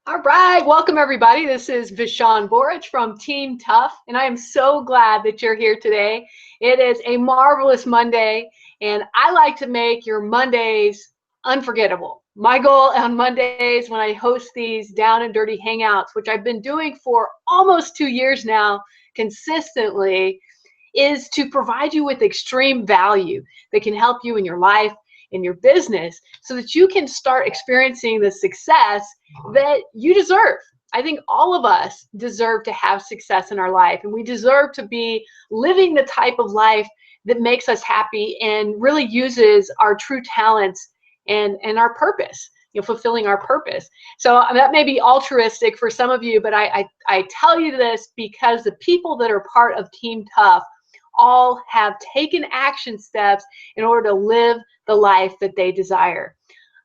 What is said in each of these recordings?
All right, welcome everybody. This is Vishan Borich from Team Tough, and I am so glad that you're here today. It is a marvelous Monday, and I like to make your Mondays unforgettable. My goal on Mondays when I host these down and dirty hangouts, which I've been doing for almost 2 years now consistently, is to provide you with extreme value that can help you in your life, in your business, so that you can start experiencing the success that you deserve. I think all of us deserve to have success in our life, and we deserve to be living the type of life that makes us happy and really uses our true talents and our purpose, fulfilling our purpose. So that may be altruistic for some of you, but I tell you this because the people that are part of Team Tough all have taken action steps in order to live the life that they desire.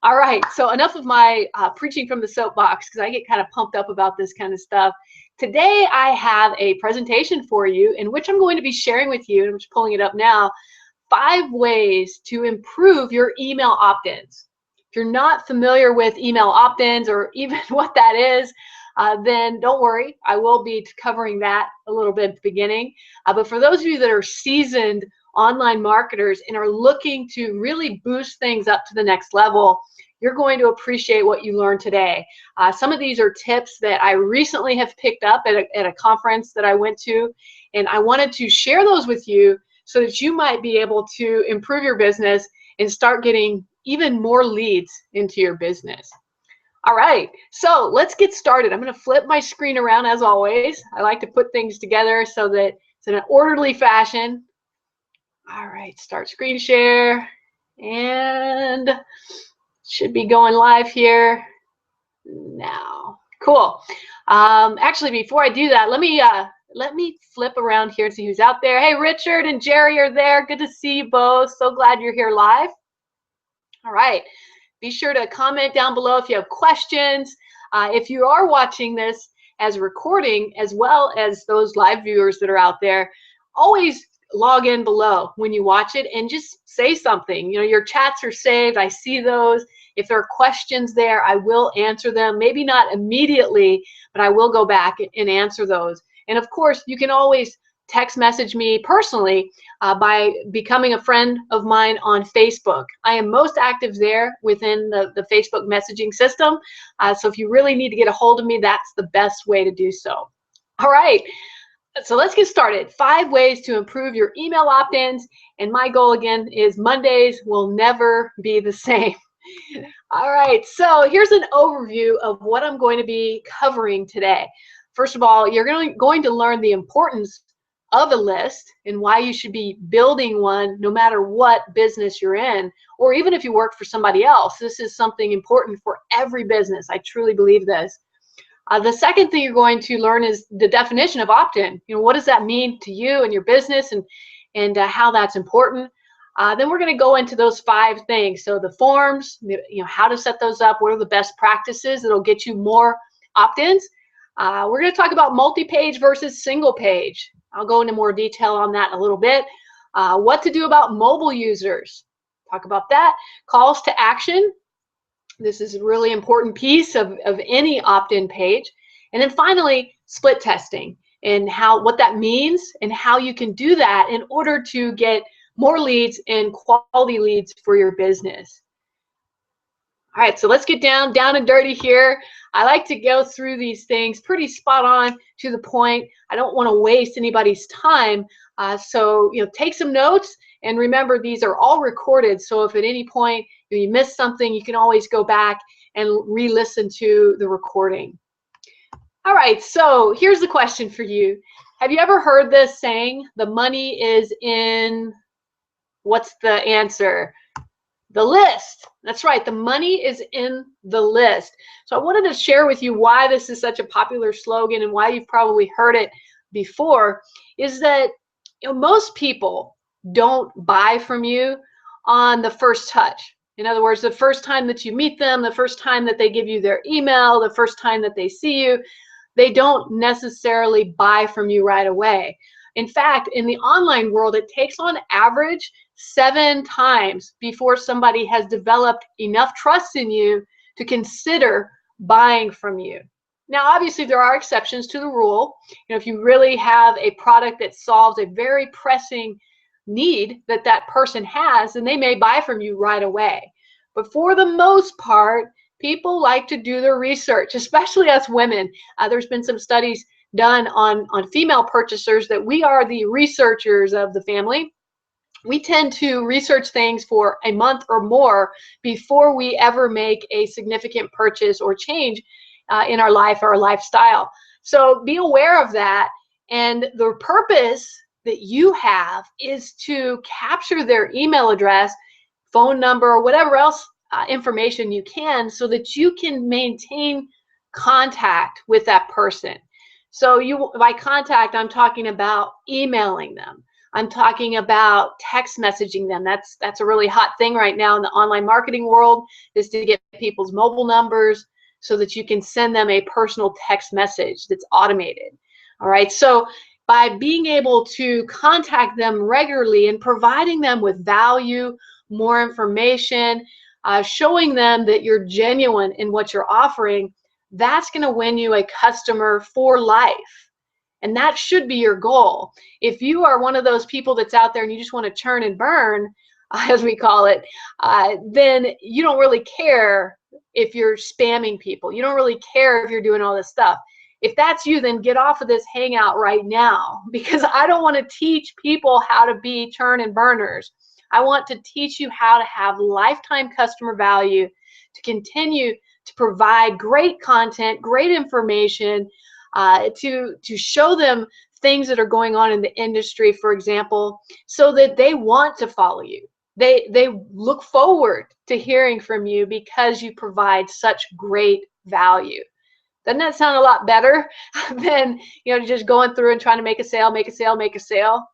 All right, so enough of my preaching from the soapbox, because I get kind of pumped up about this kind of stuff. Today I have a presentation for you in which I'm going to be sharing with you, and I'm just pulling it up now, 5 ways to improve your email opt-ins. If you're not familiar with email opt-ins or even what that is, then don't worry. I will be covering that a little bit at the beginning. But for those of you that are seasoned online marketers and are looking to really boost things up to the next level, you're going to appreciate what you learned today. Some of these are tips that I recently have picked up at a conference that I went to, and I wanted to share those with you so that you might be able to improve your business and start getting even more leads into your business. All right, so let's get started. I'm going to flip my screen around as always. I like to put things together so that it's in an orderly fashion. All right, start screen share, and should be going live here now. Cool. Actually, before I do that, let me flip around here and see who's out there. Hey, Richard and Jerry are there. Good to see you both. So glad you're here live. All right. Be sure to comment down below if you have questions. If you are watching this as a recording, as well as those live viewers that are out there, always log in below when you watch it and just say something. Your chats are saved. I see those. If there are questions there, I will answer them. Maybe not immediately, but I will go back and answer those. And of course, you can always text message me personally by becoming a friend of mine on Facebook. I am most active there within the Facebook messaging system. So if you really need to get a hold of me, that's the best way to do so. All right, so let's get started. 5 ways to improve your email opt-ins. And my goal again is Mondays will never be the same. All right, so here's an overview of what I'm going to be covering today. First of all, you're going to learn the importance of a list and why you should be building one no matter what business you're in, or even if you work for somebody else. This is something important for every business. I truly believe this. The second thing you're going to learn is the definition of opt-in. What does that mean to you and your business, and how that's important. Then we're going to go into those 5 things. So the forms, how to set those up, what are the best practices that'll get you more opt-ins. We're going to talk about multi-page versus single page. I'll go into more detail on that in a little bit. What to do about mobile users. Talk about that. Calls to action. This is a really important piece of any opt-in page. And then finally, split testing and what that means and how you can do that in order to get more leads and quality leads for your business. All right, so let's get down and dirty here. I like to go through these things pretty spot on, to the point. I don't want to waste anybody's time. So take some notes, and remember, these are all recorded. So if at any point you miss something, you can always go back and re-listen to the recording. All right, so here's the question for you. Have you ever heard this saying, the money is in, what's the answer? The list. That's right. The money is in the list. So I wanted to share with you why this is such a popular slogan and why you've probably heard it before, is that most people don't buy from you on the first touch. In other words, the first time that you meet them, the first time that they give you their email, the first time that they see you, they don't necessarily buy from you right away. In fact, in the online world, it takes on average 7 times before somebody has developed enough trust in you to consider buying from you. Now, obviously, there are exceptions to the rule. If you really have a product that solves a very pressing need that that person has, then they may buy from you right away. But for the most part, people like to do their research, especially us women. There's been some studies done on female purchasers that we are the researchers of the family. We tend to research things for a month or more before we ever make a significant purchase or change in our life or our lifestyle. So be aware of that. And the purpose that you have is to capture their email address, phone number, or whatever else information you can, so that you can maintain contact with that person. So by contact, I'm talking about emailing them. I'm talking about text messaging them. That's a really hot thing right now in the online marketing world, is to get people's mobile numbers so that you can send them a personal text message that's automated. All right. So by being able to contact them regularly and providing them with value, more information, showing them that you're genuine in what you're offering, that's going to win you a customer for life. And that should be your goal. If you are one of those people that's out there and you just want to churn and burn, as we call it, then you don't really care if you're spamming people. You don't really care if you're doing all this stuff. If that's you, then get off of this hangout right now, because I don't want to teach people how to be churn and burners. I want to teach you how to have lifetime customer value, to continue to provide great content, great information, to show them things that are going on in the industry, for example, so that they want to follow you. They look forward to hearing from you because you provide such great value. Doesn't that sound a lot better than just going through and trying to make a sale, make a sale, make a sale?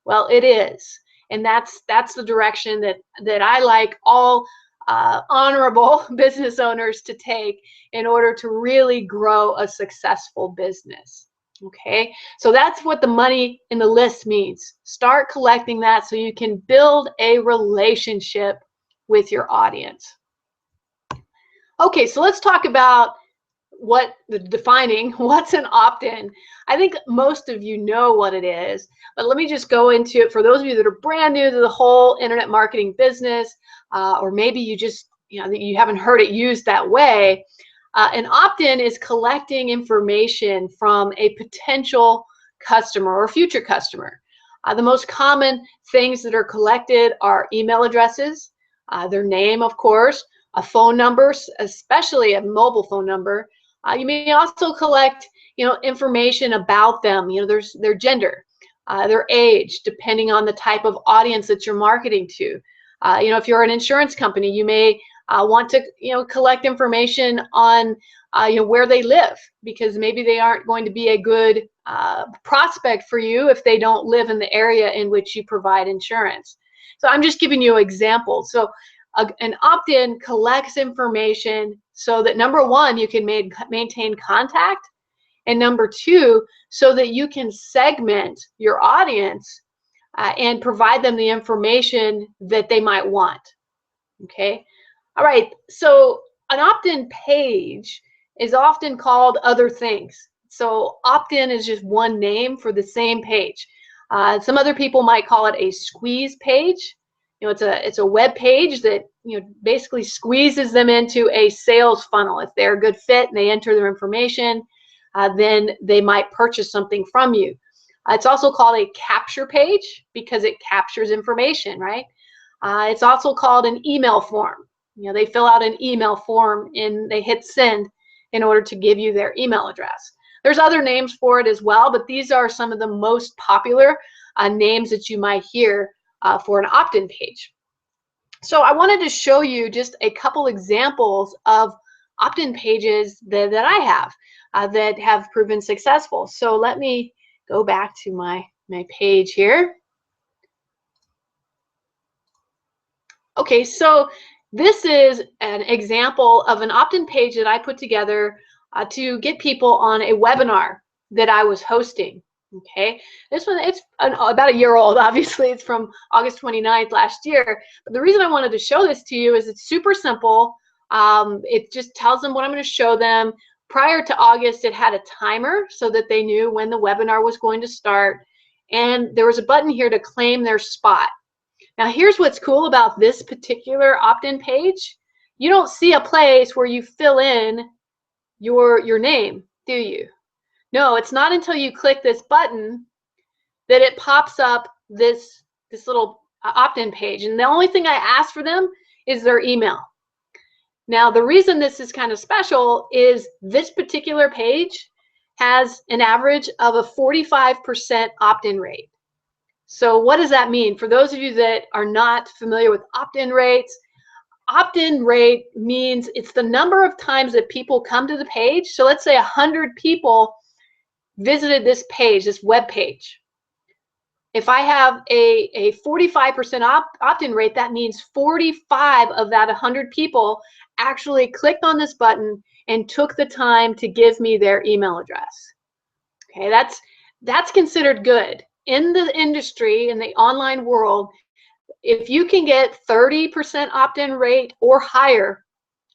Well, it is, and that's the direction that I like all honorable business owners to take in order to really grow a successful business. Okay, so that's what the money in the list means. Start collecting that so you can build a relationship with your audience. Okay, so let's talk about defining what's an opt-in. I think most of you know what it is, but let me just go into it for those of you that are brand new to the whole internet marketing business, or maybe you just you haven't heard it used that way. An opt-in is collecting information from a potential customer or future customer. The most common things that are collected are email addresses, their name, of course, a phone number, especially a mobile phone number. You may also collect, information about them, their gender, their age, depending on the type of audience that you're marketing to. If you're an insurance company, you may want to, collect information on, where they live, because maybe they aren't going to be a good prospect for you if they don't live in the area in which you provide insurance. So I'm just giving you examples. So an opt-in collects information so that, number one, you can maintain contact, and number two, so that you can segment your audience and provide them the information that they might want. Okay. All right. So an opt-in page is often called other things. So opt-in is just one name for the same page. Some other people might call it a squeeze page. It's a web page that basically squeezes them into a sales funnel. If they're a good fit and they enter their information, then they might purchase something from you. It's also called a capture page because it captures information, right? It's also called an email form. They fill out an email form and they hit send in order to give you their email address. There's other names for it as well, but these are some of the most popular names that you might hear for an opt-in page. So I wanted to show you just a couple examples of opt-in pages that I have that have proven successful. So let me go back to my page here. Okay, so this is an example of an opt-in page that I put together to get people on a webinar that I was hosting. Okay, this one, it's about a year old. Obviously, it's from August 29th last year. But the reason I wanted to show this to you is it's super simple. It just tells them what I'm going to show them. Prior to August, it had a timer so that they knew when the webinar was going to start. And there was a button here to claim their spot. Now, here's what's cool about this particular opt-in page. You don't see a place where you fill in your name, do you? No, it's not until you click this button that it pops up this little opt-in page. And the only thing I ask for them is their email. Now, the reason this is kind of special is this particular page has an average of a 45% opt-in rate. So what does that mean? For those of you that are not familiar with opt-in rates, opt-in rate means it's the number of times that people come to the page. So let's say 100 people visited this page, this web page. If I have a 45% opt-in rate, that means 45 of that 100 people actually clicked on this button and took the time to give me their email address. Okay, that's considered good. In the industry, in the online world, if you can get 30% opt-in rate or higher,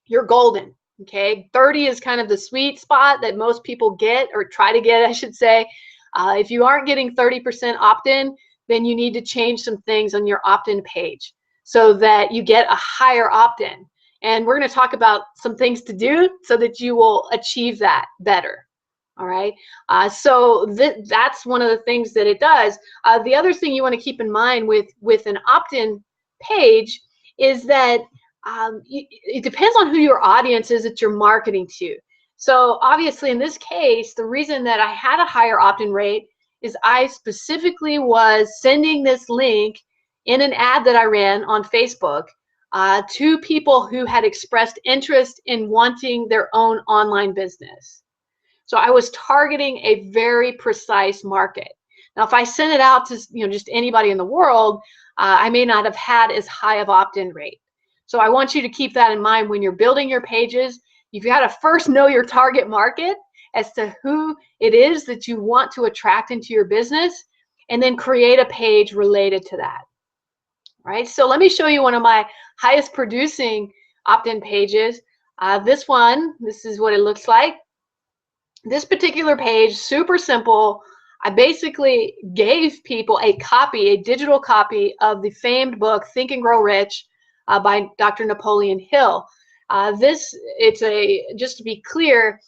you're golden. Okay, 30 is kind of the sweet spot that most people get, or try to get, I should say. If you aren't getting 30% opt-in, then you need to change some things on your opt-in page so that you get a higher opt-in. And we're going to talk about some things to do so that you will achieve that better. All right. So that's one of the things that it does. The other thing you want to keep in mind with an opt-in page is that it depends on who your audience is that you're marketing to. So obviously in this case, the reason that I had a higher opt-in rate is I specifically was sending this link in an ad that I ran on Facebook to people who had expressed interest in wanting their own online business. So I was targeting a very precise market. Now, if I sent it out to just anybody in the world, I may not have had as high of opt-in rate. So I want you to keep that in mind when you're building your pages. You've got to first know your target market as to who it is that you want to attract into your business, and then create a page related to that. All right, so let me show you one of my highest producing opt-in pages. This is what it looks like. This particular page, super simple. I basically gave people a copy, a digital copy of the famed book, Think and Grow Rich by Dr. Napoleon Hill. Just to be clear,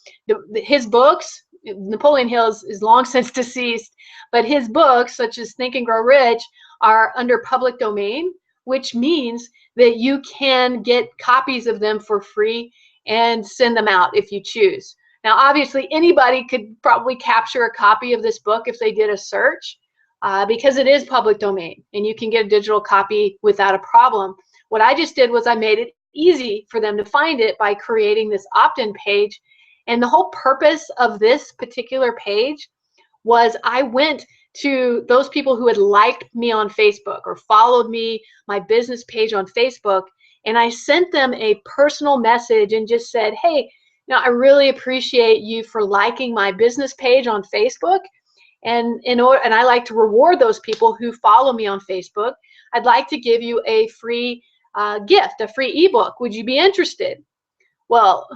his books, Napoleon Hill is long since deceased, but his books, such as Think and Grow Rich, are under public domain, which means that you can get copies of them for free and send them out if you choose. Now, obviously, anybody could probably capture a copy of this book if they did a search, because it is public domain, and you can get a digital copy without a problem. What I just did was I made it easy for them to find it by creating this opt-in page. And the whole purpose of this particular page was I went to those people who had liked me on Facebook or followed me, my business page on Facebook, and I sent them a personal message and just said, hey, I really appreciate you for liking my business page on Facebook. And I like to reward those people who follow me on Facebook. I'd like to give you a free gift, a free ebook. Would you be interested? Well,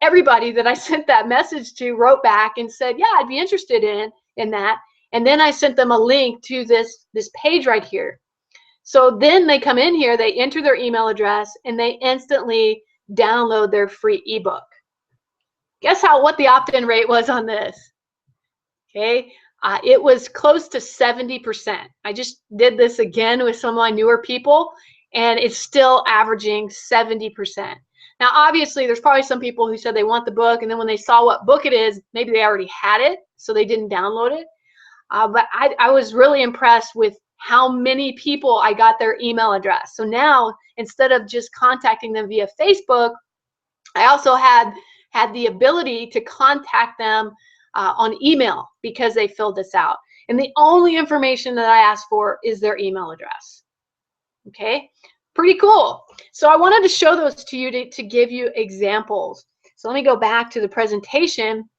everybody that I sent that message to wrote back and said, yeah, I'd be interested in that. And then I sent them a link to this page right here. So then they come in here, they enter their email address, and they instantly download their free ebook. Guess what the opt-in rate was on this? Okay, it was close to 70%. I just did this again with some of my newer people, and it's still averaging 70%. Now, obviously, there's probably some people who said they want the book, and then when they saw what book it is, maybe they already had it, so they didn't download it. But I was really impressed with how many people I got their email address. So now, instead of just contacting them via Facebook, I also had the ability to contact them on email because they filled this out. And the only information that I asked for is their email address. Okay, pretty cool. So I wanted to show those to you to give you examples. So let me go back to the presentation.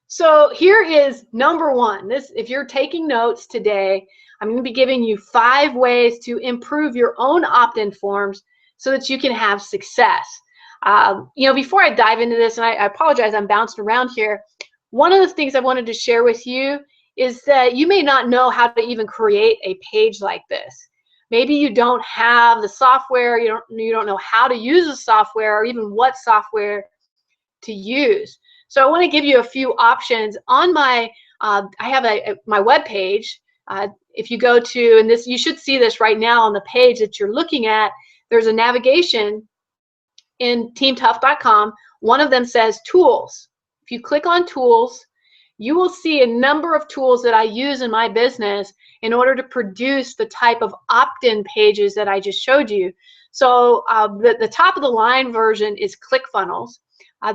So here is number one. If you're taking notes today, I'm going to be giving you 5 ways to improve your own opt-in forms so that you can have success. Before I dive into this, and I apologize, I'm bouncing around here. One of the things I wanted to share with you is that you may not know how to even create a page like this. Maybe you don't have the software, you don't know how to use the software, or even what software to use. So I want to give you a few options on my. I have my web page. If you go to, and this, you should see this right now on the page that you're looking at. There's a navigation in teamtough.com. One of them says tools. If you click on tools, you will see a number of tools that I use in my business in order to produce the type of opt-in pages that I just showed you. So the top of the line version is ClickFunnels.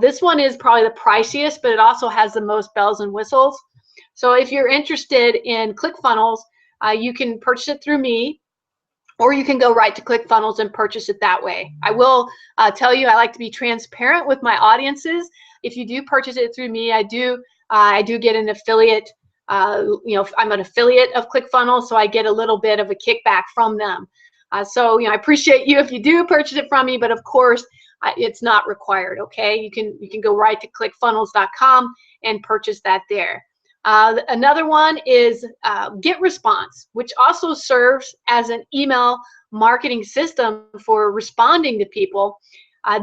This one is probably the priciest, but it also has the most bells and whistles. So if you're interested in ClickFunnels, you can purchase it through me, or you can go right to ClickFunnels and purchase it that way. I will tell you, I like to be transparent with my audiences. If you do purchase it through me, I do get an affiliate. I'm an affiliate of ClickFunnels, so I get a little bit of a kickback from them. So I appreciate you if you do purchase it from me, but of course, it's not required. Okay, you can go right to clickfunnels.com and purchase that there. Another one is GetResponse, which also serves as an email marketing system for responding to people.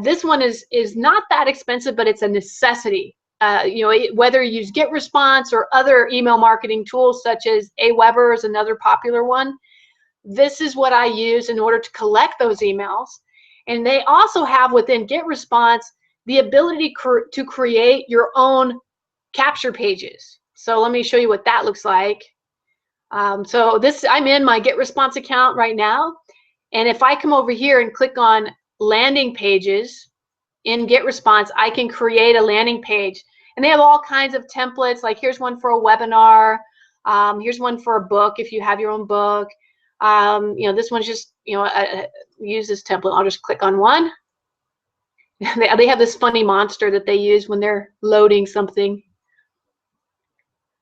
This one is not that expensive, but it's a necessity. Whether you use GetResponse or other email marketing tools such as Aweber is another popular one. This is what I use in order to collect those emails. And they also have within GetResponse the ability to create your own capture pages. So let me show you what that looks like. So I'm in my GetResponse account right now. And if I come over here and click on landing pages in GetResponse, I can create a landing page. And they have all kinds of templates. Like here's one for a webinar. Here's one for a book if you have your own book. This one's just, use this template. I'll just click on one. They have this funny monster that they use when they're loading something.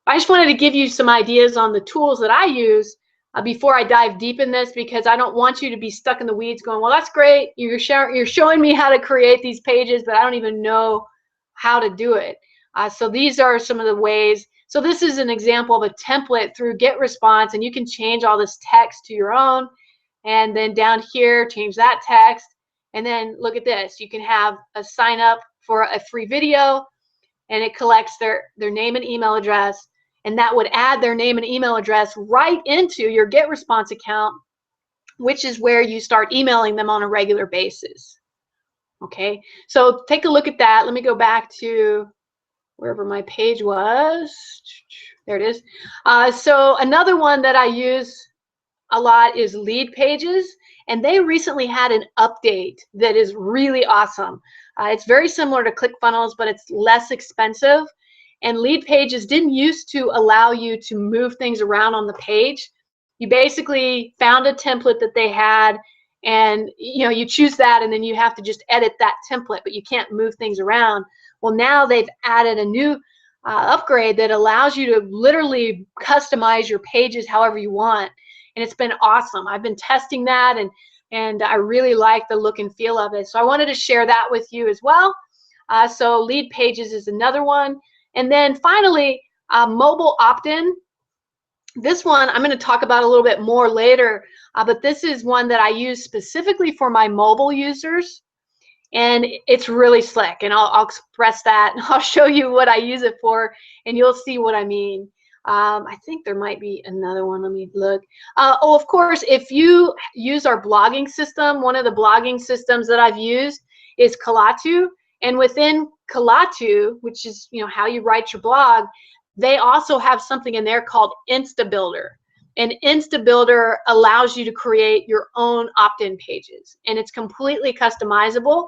I just wanted to give you some ideas on the tools that I use before I dive deep in this, because I don't want you to be stuck in the weeds going, well, that's great. You're showing me how to create these pages, but I don't even know how to do it. So these are some of the ways. So this is an example of a template through GetResponse, and you can change all this text to your own. And then down here, change that text. And then look at this. You can have a sign up for a free video, and it collects their name and email address. And that would add their name and email address right into your GetResponse account, which is where you start emailing them on a regular basis. Okay, so take a look at that. Let me go back to wherever my page was. There it is. So another one that I use a lot is Leadpages, and they recently had an update that is really awesome. It's very similar to ClickFunnels, but it's less expensive. And Leadpages didn't used to allow you to move things around on the page. You basically found a template that they had, and you choose that, and then you have to just edit that template, but you can't move things around. Well, now they've added a new upgrade that allows you to literally customize your pages however you want, and it's been awesome. I've been testing that, and I really like the look and feel of it. So I wanted to share that with you as well. So Leadpages is another one. And then finally, mobile opt-in. This one I'm going to talk about a little bit more later, but this is one that I use specifically for my mobile users, and it's really slick, and I'll express that, and I'll show you what I use it for, and you'll see what I mean. I think there might be another one. Let me look. Oh, of course, if you use our blogging system, one of the blogging systems that I've used is Kalatu. And within Kalatu, which is how you write your blog, they also have something in there called InstaBuilder. And InstaBuilder allows you to create your own opt-in pages, and it's completely customizable.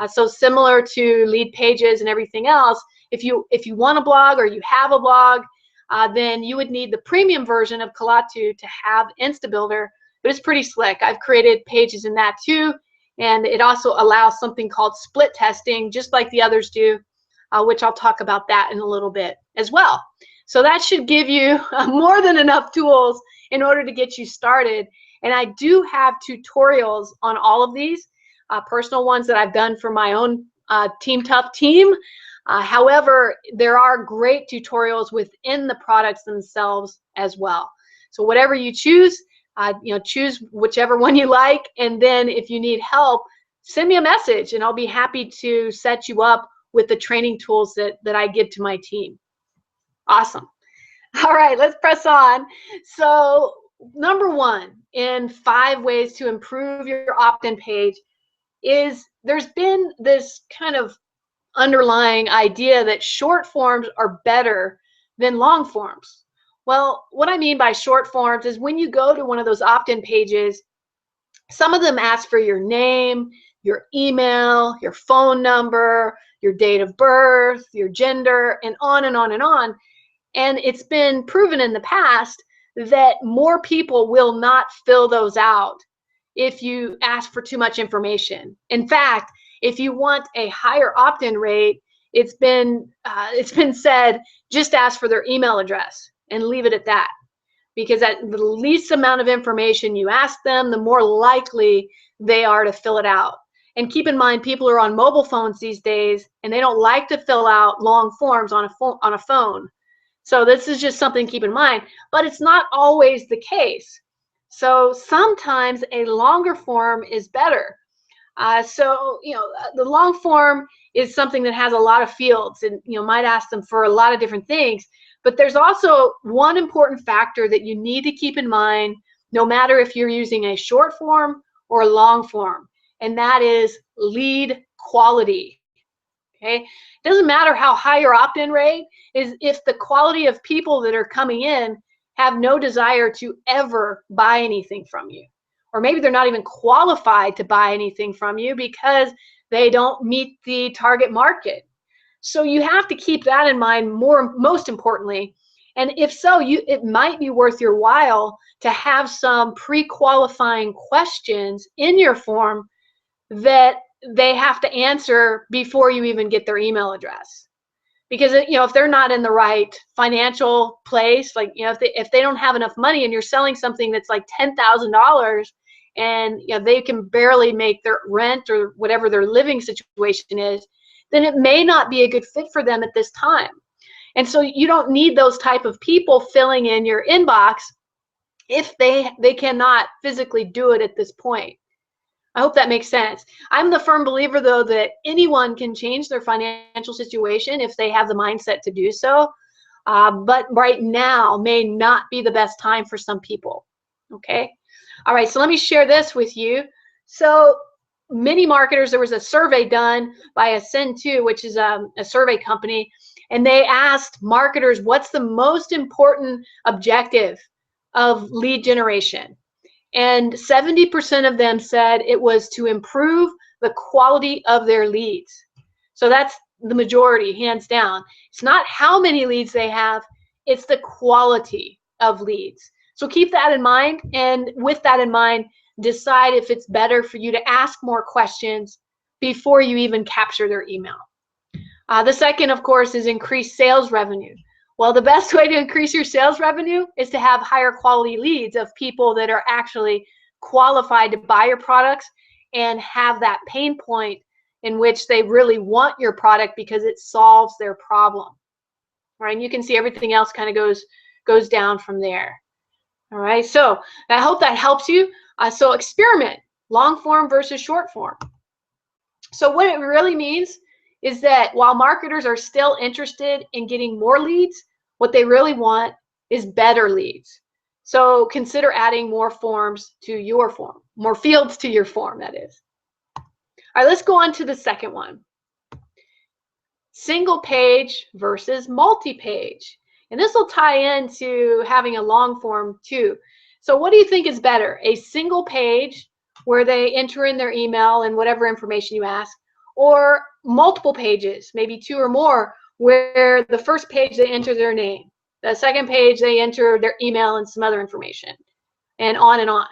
So similar to Leadpages and everything else, if you want a blog or you have a blog, then you would need the premium version of Kalatu to have InstaBuilder, but it's pretty slick. I've created pages in that too. And it also allows something called split testing, just like the others do, which I'll talk about that in a little bit as well. So that should give you more than enough tools in order to get you started. And I do have tutorials on all of these. personal ones that I've done for my own Team Tough team. However, there are great tutorials within the products themselves as well. So whatever you choose, choose whichever one you like. And then if you need help, send me a message and I'll be happy to set you up with the training tools that I give to my team. Awesome. All right, let's press on. So number one in 5 ways to improve your opt-in page is there's been this kind of underlying idea that short forms are better than long forms. Well, what I mean by short forms is when you go to one of those opt-in pages, some of them ask for your name, your email, your phone number, your date of birth, your gender, and on and on and on. And it's been proven in the past that more people will not fill those out if you ask for too much information. In fact, if you want a higher opt-in rate, it's been said just ask for their email address and leave it at that. Because at the least amount of information you ask them, the more likely they are to fill it out. And keep in mind, people are on mobile phones these days, and they don't like to fill out long forms on a phone. So this is just something to keep in mind, but it's not always the case. So sometimes a longer form is better. The long form is something that has a lot of fields and, might ask them for a lot of different things. But there's also one important factor that you need to keep in mind, no matter if you're using a short form or a long form, and that is lead quality. Okay, it doesn't matter how high your opt-in rate is if the quality of people that are coming in have no desire to ever buy anything from you, or maybe they're not even qualified to buy anything from you because they don't meet the target market. So you have to keep that in mind most importantly. And if so, it might be worth your while to have some pre-qualifying questions in your form that they have to answer before you even get their email address. Because if they're not in the right financial place, like if they don't have enough money and you're selling something that's like $10,000 and they can barely make their rent or whatever their living situation is, then it may not be a good fit for them at this time. And so you don't need those type of people filling in your inbox if they cannot physically do it at this point. I hope that makes sense. I'm the firm believer, though, that anyone can change their financial situation if they have the mindset to do so. But right now may not be the best time for some people. Okay. All right. So let me share this with you. So many marketers, there was a survey done by Ascend2, which is a survey company, and they asked marketers, what's the most important objective of lead generation? And 70% of them said it was to improve the quality of their leads. So that's the majority, hands down. It's not how many leads they have, it's the quality of leads. So keep that in mind, and with that in mind, decide if it's better for you to ask more questions before you even capture their email. The second, of course, is increase sales revenue. Well, the best way to increase your sales revenue is to have higher quality leads of people that are actually qualified to buy your products and have that pain point in which they really want your product because it solves their problem. All right, and you can see everything else kind of goes down from there. All right, so I hope that helps you. So experiment, long form versus short form. So what it really means is that while marketers are still interested in getting more leads, what they really want is better leads. So consider adding more forms to your form, more fields to your form, that is. All right, let's go on to the second one. Single page versus multi-page. And this will tie into having a long form too. So what do you think is better? A single page where they enter in their email and whatever information you ask, or multiple pages, maybe 2 or more, where the first page they enter their name, the second page they enter their email and some other information, and on and on.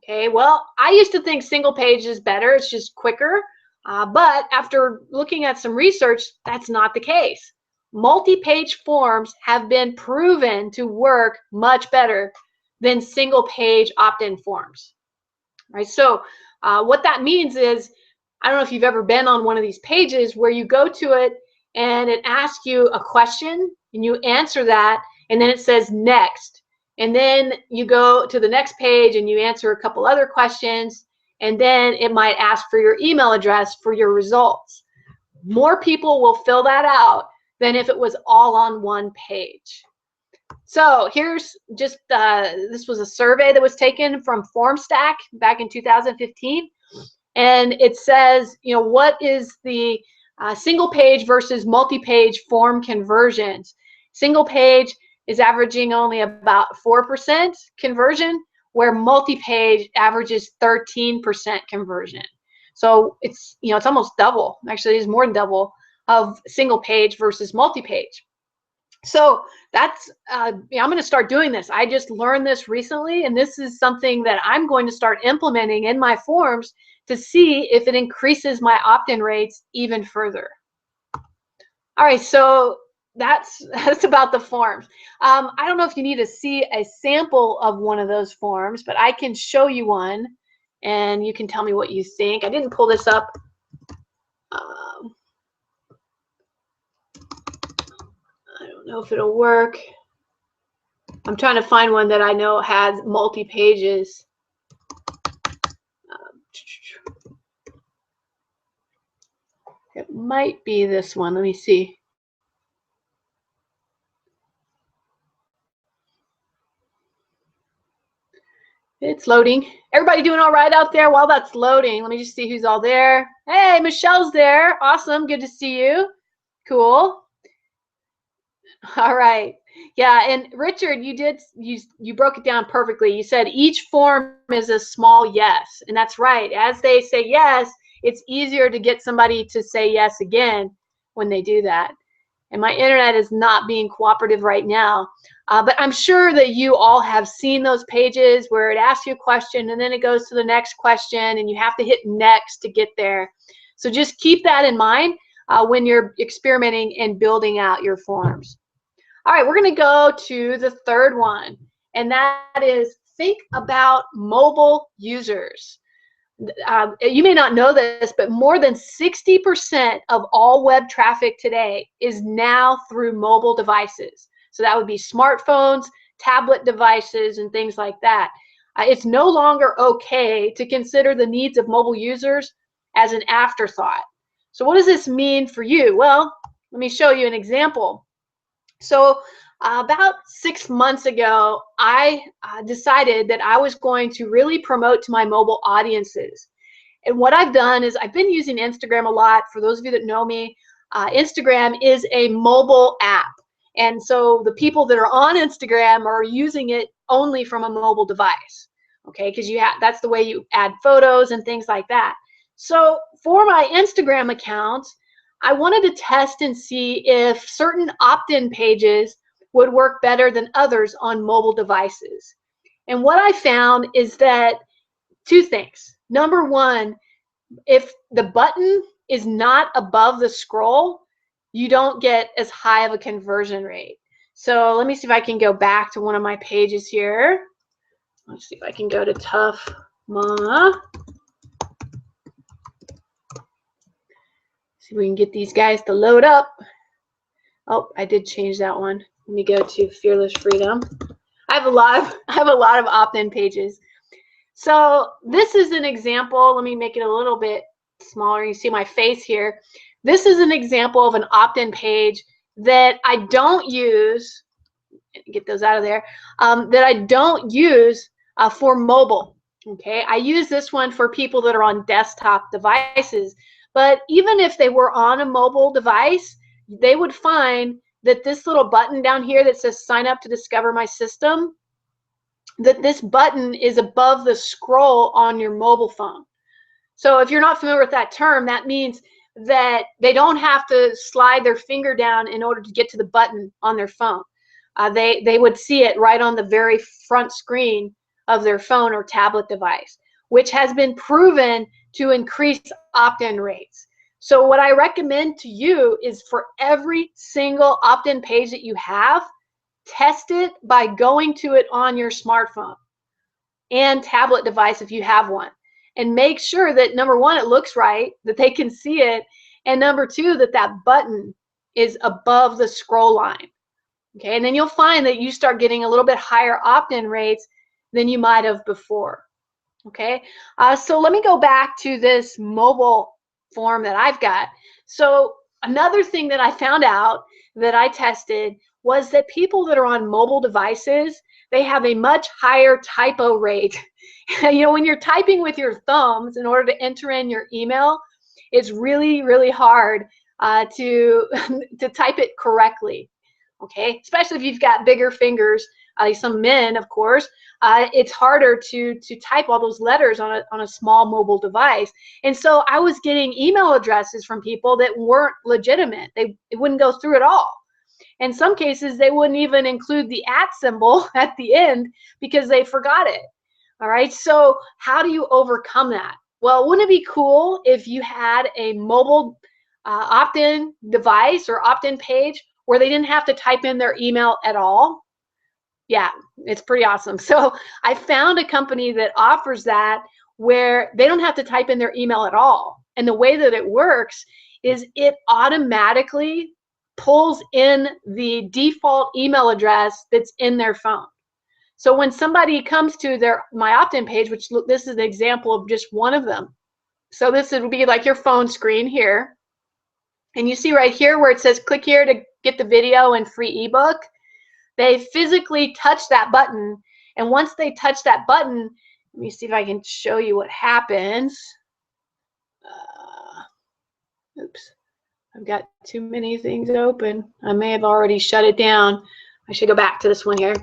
Okay, well, I used to think single page is better, it's just quicker, but after looking at some research, that's not the case. Multi-page forms have been proven to work much better than single page opt-in forms. Right, so What that means is, I don't know if you've ever been on one of these pages where you go to it and it asks you a question and you answer that, and then it says next. And then you go to the next page and you answer a couple other questions, and then it might ask for your email address for your results. More people will fill that out than if it was all on one page. So here's just, this was a survey that was taken from FormStack back in 2015. And it says, you know, what is the single page versus multi-page form conversions? Single page is averaging only about 4% conversion, where multi-page averages 13% conversion. So it's, you know, it's almost double. Actually, it's more than double of single page versus multi-page. So that's, I'm going to start doing this. I just learned this recently, and this is something that I'm going to start implementing in my forms to see if it increases my opt-in rates even further. All right, so that's about the forms. I don't know if you need to see a sample of one of those forms, but I can show you one, and you can tell me what you think. I didn't pull this up. I don't know if it'll work. I'm trying to find one that I know has multi-pages. It might be this one. Let me see. It's loading. Everybody doing all right out there while that's loading? Let me just see who's all there. Hey, Michelle's there. Awesome. Good to see you. Cool. All right. Yeah, and Richard, you broke it down perfectly. You said each form is a small yes, and that's right. As they say yes, it's easier to get somebody to say yes again when they do that. And my internet is not being cooperative right now, but I'm sure that you all have seen those pages where it asks you a question and then it goes to the next question and you have to hit next to get there. So just keep that in mind when you're experimenting and building out your forms. All right, we're going to go to the third one, and that is think about mobile users. You may not know this, but more than 60% of all web traffic today is now through mobile devices. So that would be smartphones, tablet devices, and things like that. It's no longer okay to consider the needs of mobile users as an afterthought. So what does this mean for you? Well, let me show you an example. So about 6 months ago, I decided that I was going to really promote to my mobile audiences. And what I've done is I've been using Instagram a lot. For those of you that know me, Instagram is a mobile app. And so the people that are on Instagram are using it only from a mobile device, okay? Because that's the way you add photos and things like that. So for my Instagram account, I wanted to test and see if certain opt-in pages would work better than others on mobile devices. And what I found is that two things. Number one, if the button is not above the scroll, you don't get as high of a conversion rate. So let me see if I can go back to one of my pages here. Let's see if I can go to Tough Mama. See if we can get these guys to load up. Oh, I did change that one. Let me go to Fearless Freedom. I have a lot of opt-in pages. So this is an example. Let me make it a little bit smaller. You see my face here. This is an example of an opt-in page that I don't use. Get those out of there. That I don't use for mobile. Okay, I use this one for people that are on desktop devices. But even if they were on a mobile device, they would find that this little button down here that says sign up to discover my system, that this button is above the scroll on your mobile phone. So if you're not familiar with that term, that means that they don't have to slide their finger down in order to get to the button on their phone. They would see it right on the very front screen of their phone or tablet device, which has been proven to increase opt-in rates. So what I recommend to you is for every single opt-in page that you have, test it by going to it on your smartphone and tablet device if you have one. and make sure that number one, it looks right, that they can see it, and number two, that that button is above the scroll line. Okay, and then you'll find that you start getting a little bit higher opt-in rates than you might have before. Okay, so let me go back to this mobile form that I've got. So another thing that I found out that I tested was that people that are on mobile devices, they have a much higher typo rate. You know, when you're typing with your thumbs in order to enter in your email, it's really, really hard to type it correctly. Okay, especially if you've got bigger fingers, like some men, of course. It's harder to type all those letters on a small mobile device. And so I was getting email addresses from people that weren't legitimate. It wouldn't go through at all. In some cases, they wouldn't even include the @ symbol at the end because they forgot it. All right, so how do you overcome that? Well, wouldn't it be cool if you had a mobile opt-in device or opt-in page where they didn't have to type in their email at all? Yeah, it's pretty awesome. So I found a company that offers that where they don't have to type in their email at all. And the way that it works is it automatically pulls in the default email address that's in their phone. So when somebody comes to my opt-in page, which look, this is an example of just one of them. So this would be like your phone screen here. And you see right here where it says click here to get the video and free ebook. They physically touch that button, and once they touch that button, let me see if I can show you what happens. Oops, I've got too many things open. I may have already shut it down. I should go back to this one here.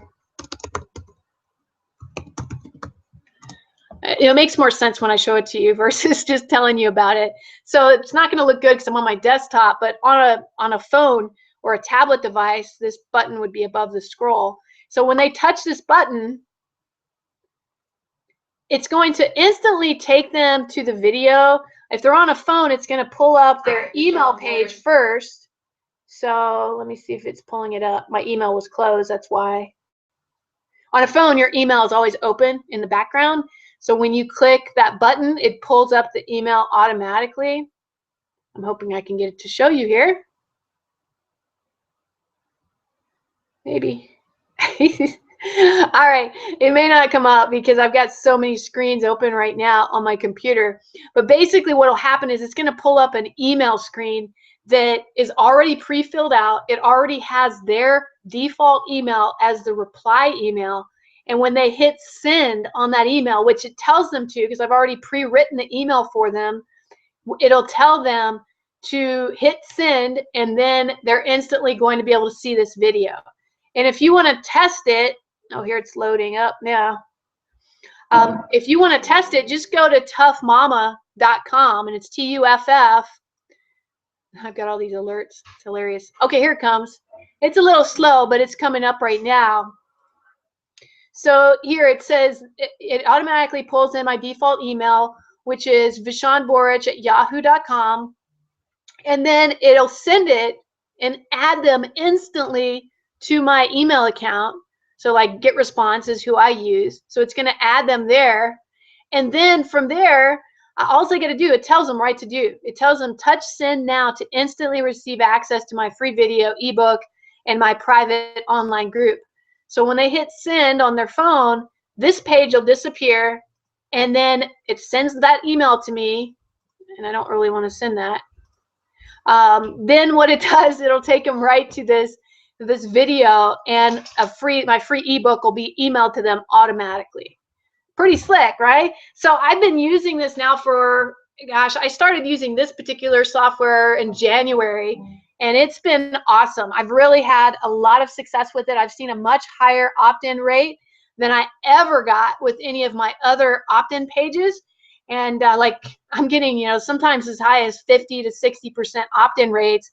It makes more sense when I show it to you versus just telling you about it. So it's not going to look good because I'm on my desktop, but on a phone or a tablet device, this button would be above the scroll. So when they touch this button, it's going to instantly take them to the video. If they're on a phone, it's going to pull up their email page first. So let me see if it's pulling it up. My email was closed, that's why. On a phone, your email is always open in the background. So when you click that button, it pulls up the email automatically. I'm hoping I can get it to show you here. Maybe. All right, it may not come up because I've got so many screens open right now on my computer. But basically what will happen is it's going to pull up an email screen that is already pre-filled out. It already has their default email as the reply email. And when they hit send on that email, which it tells them to because I've already pre-written the email for them, it'll tell them to hit send, and then they're instantly going to be able to see this video. And if you want to test it, oh, here it's loading up now. If you want to test it, just go to tuffmama.com, and it's TUFF. I've got all these alerts. It's hilarious. Okay, here it comes. It's a little slow, but it's coming up right now. So here it says it automatically pulls in my default email, which is vishanborich@yahoo.com. And then it'll send it and add them instantly to my email account. So like GetResponse is who I use. So it's going to add them there. And then from there, all they got to do, it tells them right to do. It tells them touch send now to instantly receive access to my free video, ebook, and my private online group. So when they hit send on their phone, this page will disappear, and then it sends that email to me, and I don't really want to send that. Then what it does, it'll take them right to this video, and my free ebook will be emailed to them automatically. Pretty slick, right? So I've been using this now for, gosh, I started using this particular software in January, and it's been awesome. I've really had a lot of success with it. I've seen a much higher opt-in rate than I ever got with any of my other opt-in pages. And like I'm getting, you know, sometimes as high as 50 to 60% opt-in rates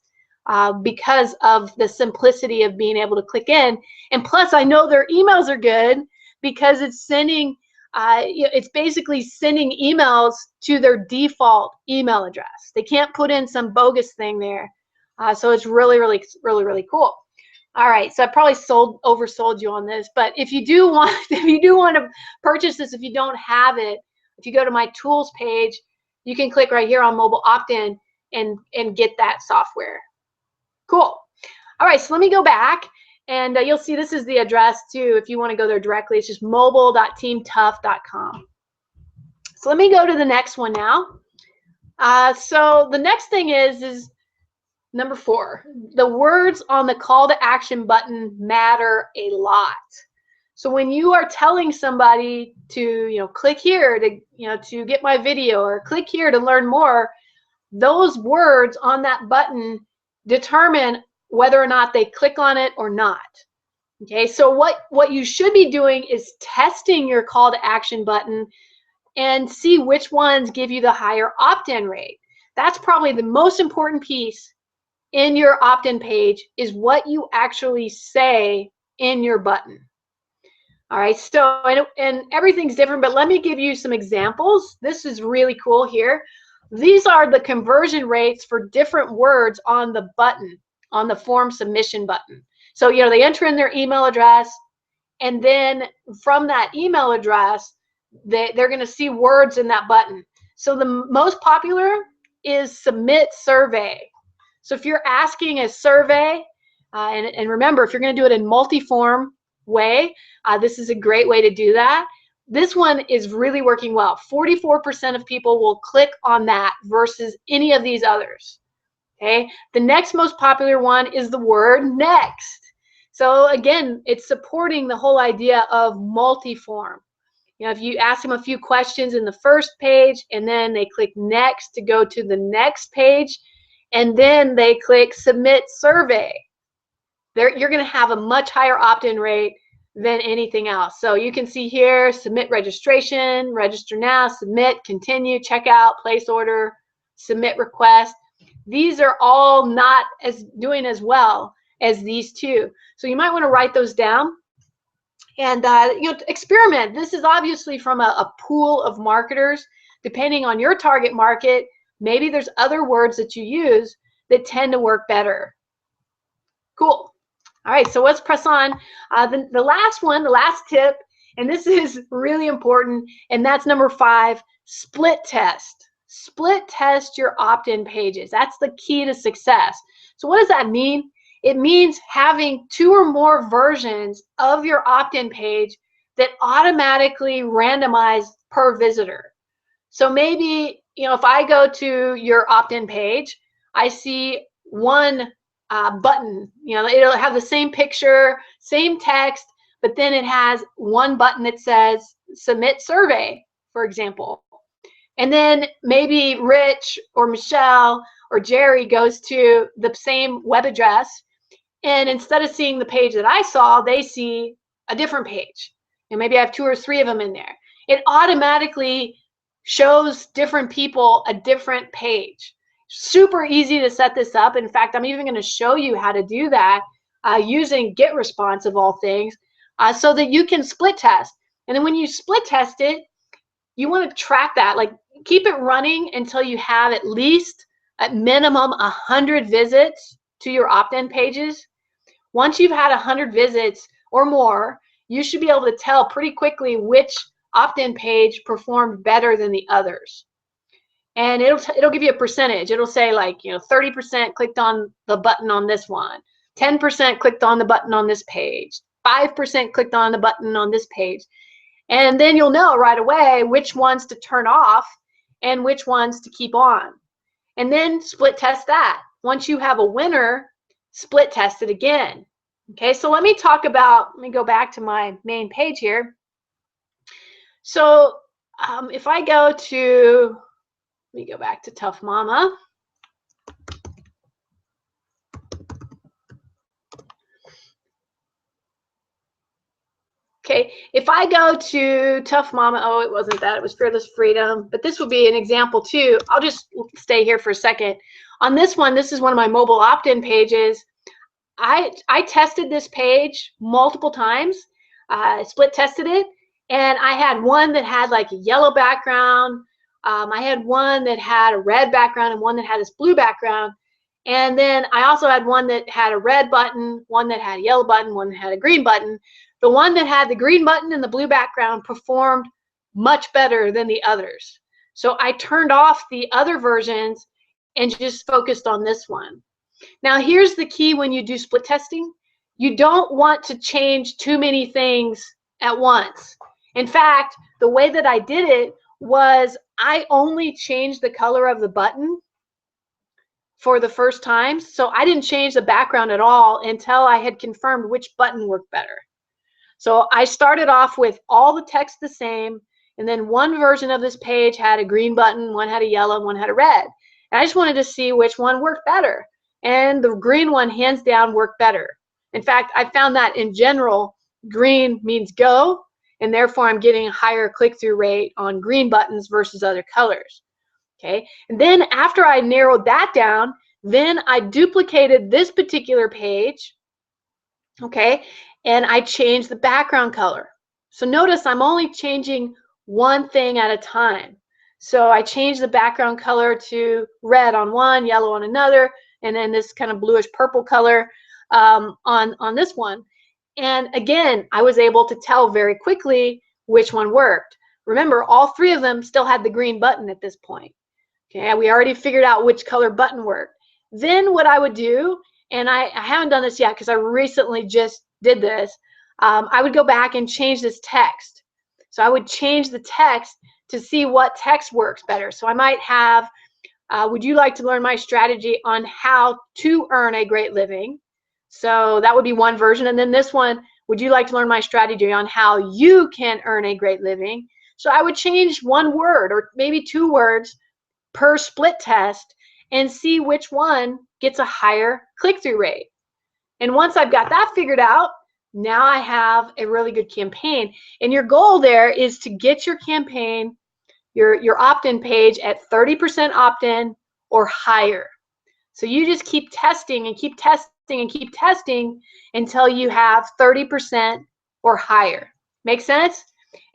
because of the simplicity of being able to click in. And plus, I know their emails are good because it's sending, it's basically sending emails to their default email address. They can't put in some bogus thing there. So it's really, really, really, really cool. All right, so I probably oversold you on this, but if you do want, to purchase this, if you don't have it, If you go to my tools page, you can click right here on mobile opt-in and get that software. Cool. All right, so let me go back, and you'll see this is the address too if you want to go there directly. It's just mobile.teamtough.com. So let me go to the next one now. So the next thing is number 4. The words on the call to action button matter a lot. So when you are telling somebody to, click here to get my video, or click here to learn more, those words on that button determine whether or not they click on it or not. Okay, so what you should be doing is testing your call to action button and see which ones give you the higher opt-in rate. That's probably the most important piece in your opt-in page, is what you actually say in your button. All right, so and everything's different, but let me give you some examples. This is really cool here. These are the conversion rates for different words on the button, on the form submission button. So, they enter in their email address, and then from that email address, they're going to see words in that button. So the most popular is submit survey. So if you're asking a survey, and remember, if you're going to do it in multi-form way, this is a great way to do that. This one is really working well. 44% of people will click on that versus any of these others. Okay, the next most popular one is the word next. So again, it's supporting the whole idea of multi-form. If you ask them a few questions in the first page, and then they click next to go to the next page, and then they click submit survey, you're going to have a much higher opt-in rate than anything else. So you can see here, submit registration, register now, submit, continue, checkout, place order, submit request. These are all not doing as well as these two. So you might want to write those down and experiment. This is obviously from a pool of marketers. Depending on your target market, maybe there's other words that you use that tend to work better. Cool. All right, so let's press on. The last one, the last tip, and this is really important, and that's number 5, split test. Split test your opt-in pages. That's the key to success. So what does that mean? It means having 2 or more versions of your opt-in page that automatically randomize per visitor. So maybe, if I go to your opt-in page, I see one button, it'll have the same picture, same text, but then it has one button that says submit survey, for example. And then maybe Rich or Michelle or Jerry goes to the same web address, and instead of seeing the page that I saw, they see a different page. And maybe I have 2 or 3 of them in there. It automatically shows different people a different page. Super easy to set this up. In fact, I'm even going to show you how to do that using GetResponse of all things, so that you can split test. And then when you split test it, you want to track that. Like, keep it running until you have at least, at minimum, 100 visits to your opt-in pages. Once you've had 100 visits or more, you should be able to tell pretty quickly which opt-in page performed better than the others. And it'll give you a percentage. It'll say, like, 30% clicked on the button on this one, 10% clicked on the button on this page, 5% clicked on the button on this page. And then you'll know right away which ones to turn off and which ones to keep on. And then split test that. Once you have a winner, split test it again. Okay, so let me go back to my main page here. So if I go to, let me go back to Tough Mama. Okay, if I go to Tough Mama, oh, it wasn't that, it was Fearless Freedom, but this would be an example too. I'll just stay here for a second. On this one, this is one of my mobile opt-in pages. I tested this page multiple times, split tested it, and I had one that had like a yellow background. I had one that had a red background and one that had this blue background. And then I also had one that had a red button, one that had a yellow button, one that had a green button. The one that had the green button and the blue background performed much better than the others. So I turned off the other versions and just focused on this one. Now here's the key when you do split testing. You don't want to change too many things at once. In fact, the way that I did it was I only changed the color of the button for the first time. So I didn't change the background at all until I had confirmed which button worked better. So I started off with all the text the same, and then one version of this page had a green button, one had a yellow, and one had a red. And I just wanted to see which one worked better. And the green one, hands down, worked better. In fact, I found that in general, green means go, and therefore I'm getting a higher click-through rate on green buttons versus other colors. Okay, and then after I narrowed that down, then I duplicated this particular page, okay, and I changed the background color. So notice I'm only changing one thing at a time. So I changed the background color to red on one, yellow on another, and then this kind of bluish purple color on this one. And again, I was able to tell very quickly which one worked. Remember, all three of them still had the green button at this point. Okay, we already figured out which color button worked. Then what I would do, and I haven't done this yet because I recently just did this, I would go back and change this text. So I would change the text to see what text works better. So I might have, would you like to learn my strategy on how to earn a great living? So that would be one version. And then this one, would you like to learn my strategy on how you can earn a great living? So I would change one word or maybe two words per split test and see which one gets a higher click-through rate. And once I've got that figured out, now I have a really good campaign. And your goal there is to get your campaign, your opt-in page at 30% opt-in or higher. So you just keep testing and keep testing and keep testing until you have 30% or higher. Make sense?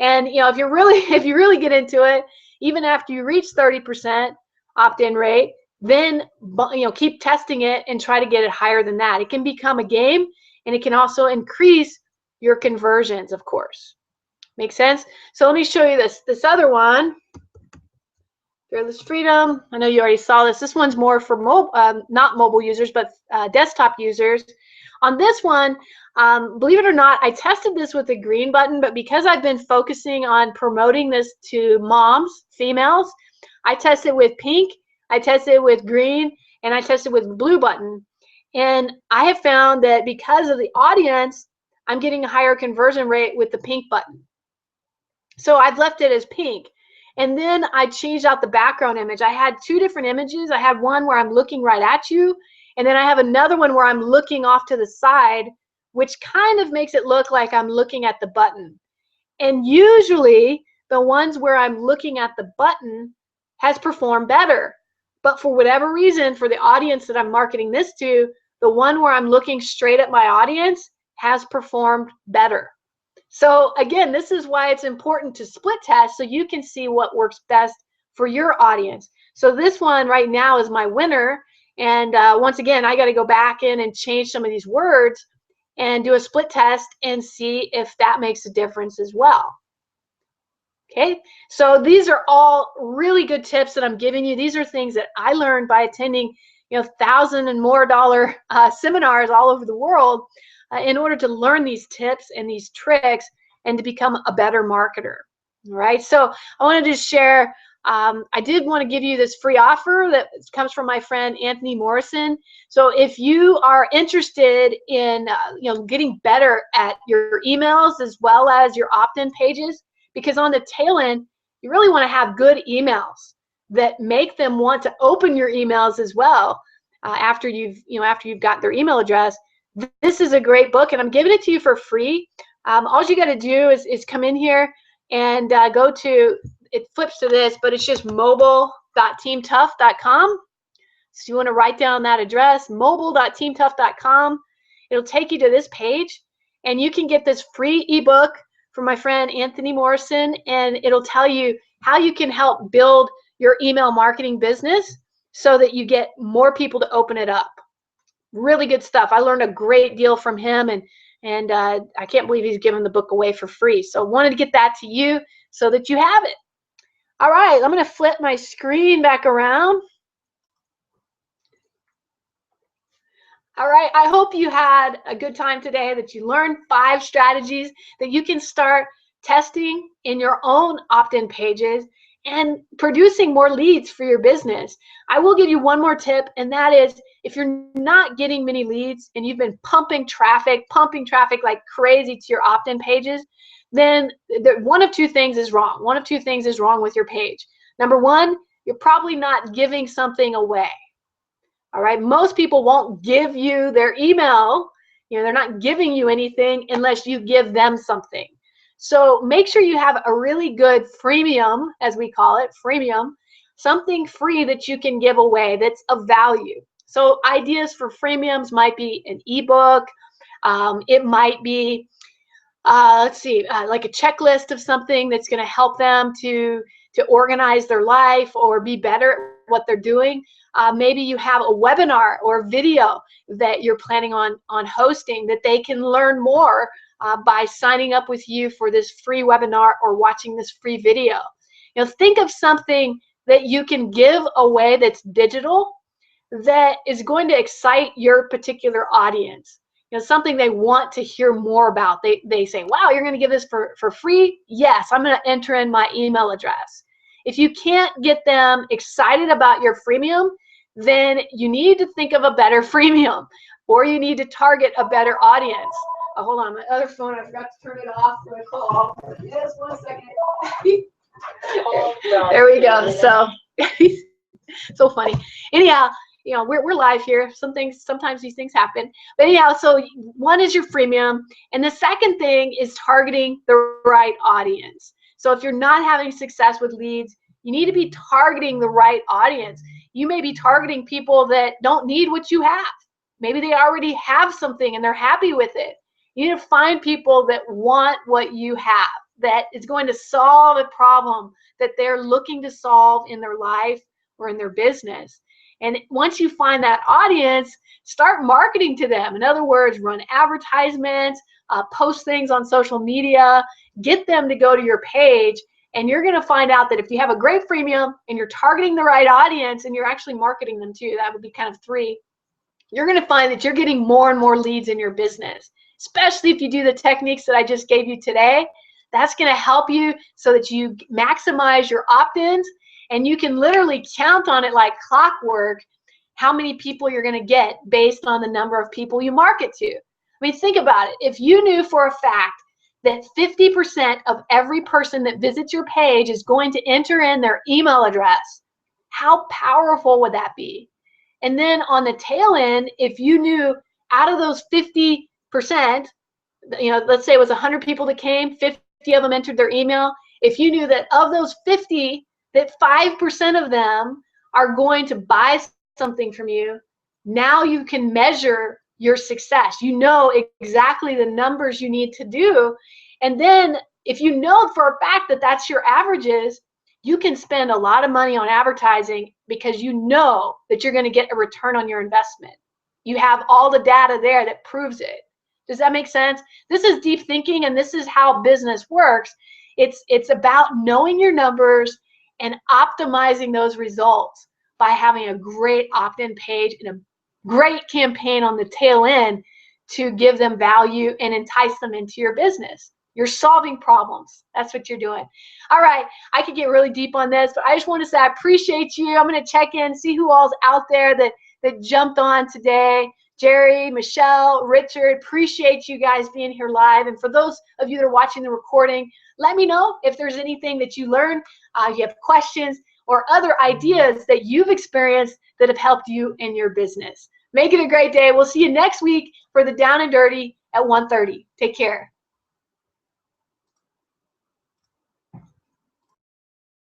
And if you really get into it, even after you reach 30% opt-in rate, then keep testing it and try to get it higher than that. It can become a game, and it can also increase your conversions, of course. Make sense? So let me show you this other one. Fearless Freedom. I know you already saw this. This one's more for not mobile users, but desktop users. On this one, believe it or not, I tested this with the green button, but because I've been focusing on promoting this to moms, females, I tested with pink, I tested with green, and I tested with blue button. And I have found that because of the audience, I'm getting a higher conversion rate with the pink button. So I've left it as pink. And then I changed out the background image. I had two different images. I had one where I'm looking right at you, and then I have another one where I'm looking off to the side, which kind of makes it look like I'm looking at the button. And usually the ones where I'm looking at the button has performed better. But for whatever reason, for the audience that I'm marketing this to, the one where I'm looking straight at my audience has performed better. So again, this is why it's important to split test so you can see what works best for your audience. So this one right now is my winner. And once again, I got to go back in and change some of these words and do a split test and see if that makes a difference as well. Okay, so these are all really good tips that I'm giving you. These are things that I learned by attending, $1,000 and more seminars all over the world in order to learn these tips and these tricks and to become a better marketer. All right, so I wanted to share. I did want to give you this free offer that comes from my friend Anthony Morrison. So if you are interested in getting better at your emails as well as your opt-in pages, because on the tail end, you really want to have good emails that make them want to open your emails as well after you've got their email address. This is a great book, and I'm giving it to you for free. All you got to do is come in here and go to, it flips to this, but it's just mobile.teamtough.com. So you want to write down that address, mobile.teamtough.com. It'll take you to this page, and you can get this free ebook from my friend Anthony Morrison, and it'll tell you how you can help build your email marketing business so that you get more people to open it up. Really good stuff. I learned a great deal from him, and And I can't believe he's giving the book away for free. So wanted to get that to you so that you have it. All right, I'm going to flip my screen back around. All right, I hope you had a good time today, that you learned 5 strategies that you can start testing in your own opt-in pages and producing more leads for your business. I will give you one more tip, and that is, if you're not getting many leads and you've been pumping traffic like crazy to your opt-in pages, then one of two things is wrong. One of two things is wrong with your page. Number one, you're probably not giving something away. All right, most people won't give you their email. They're not giving you anything unless you give them something. So make sure you have a really good freemium, as we call it, freemium, something free that you can give away that's of value. So ideas for freemiums might be an ebook. It might be, like a checklist of something that's going to help them to organize their life or be better at what they're doing. Maybe you have a webinar or video that you're planning on hosting that they can learn more by signing up with you for this free webinar or watching this free video. Think of something that you can give away that's digital that is going to excite your particular audience. Something they want to hear more about. They say, wow, you're going to give this for free? Yes, I'm going to enter in my email address. If you can't get them excited about your freemium, then you need to think of a better freemium, or you need to target a better audience. Oh, hold on, my other phone, I forgot to turn it off for a call. Just 1 second. There we go. So, so funny. Anyhow, we're live here. Sometimes these things happen. But anyhow, so one is your freemium, and the second thing is targeting the right audience. So if you're not having success with leads, you need to be targeting the right audience. You may be targeting people that don't need what you have. Maybe they already have something and they're happy with it. You need to find people that want what you have, that is going to solve a problem that they're looking to solve in their life or in their business. And once you find that audience, start marketing to them. In other words, run advertisements, post things on social media, get them to go to your page. And you're going to find out that if you have a great freemium and you're targeting the right audience and you're actually marketing them too, that would be kind of 3, you're going to find that you're getting more and more leads in your business, especially if you do the techniques that I just gave you today. That's going to help you so that you maximize your opt-ins, and you can literally count on it like clockwork how many people you're going to get based on the number of people you market to. I mean, think about it. If you knew for a fact that 50% of every person that visits your page is going to enter in their email address, how powerful would that be? And then on the tail end, if you knew out of those 50%, let's say it was 100 people that came, 50 of them entered their email. If you knew that of those 50, that 5% of them are going to buy something from you, now you can measure your success. You know exactly the numbers you need to do. And then if you know for a fact that that's your averages, you can spend a lot of money on advertising because you know that you're going to get a return on your investment. You have all the data there that proves it. Does that make sense? This is deep thinking, and this is how business works. It's about knowing your numbers and optimizing those results by having a great opt-in page and a great campaign on the tail end to give them value and entice them into your business. You're solving problems. That's what you're doing. All right, I could get really deep on this, but I just want to say I appreciate you. I'm going to check in, see who all's out there that jumped on today. Jerry, Michelle, Richard, appreciate you guys being here live. And for those of you that are watching the recording, let me know if there's anything that you learned, if you have questions or other ideas that you've experienced that have helped you in your business. Make it a great day. We'll see you next week for the Down and Dirty at 1:30. Take care.